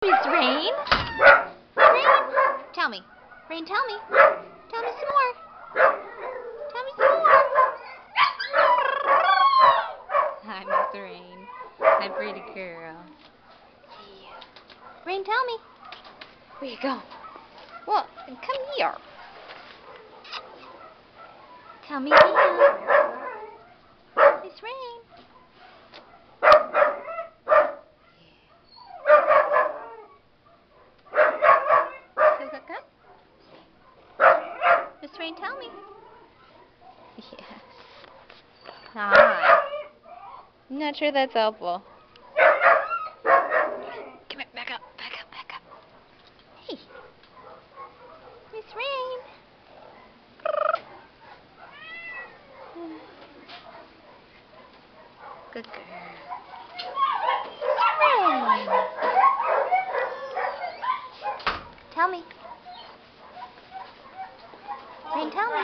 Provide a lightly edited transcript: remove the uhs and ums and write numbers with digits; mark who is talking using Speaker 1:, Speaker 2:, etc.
Speaker 1: Miss Rain? Rain? Tell me. Rain, tell me. Tell me some more. Tell me some more. Hi, Miss Rain. My pretty girl. Yeah. Rain, tell me. Where you go? Well, come here. Tell me again. Miss Rain. Miss Rain, tell me. Yes. Hi. I'm not sure that's helpful. Come here, back up, back up, back up. Hey. Miss Rain. Good girl. Rain. Tell me. Rain, tell me.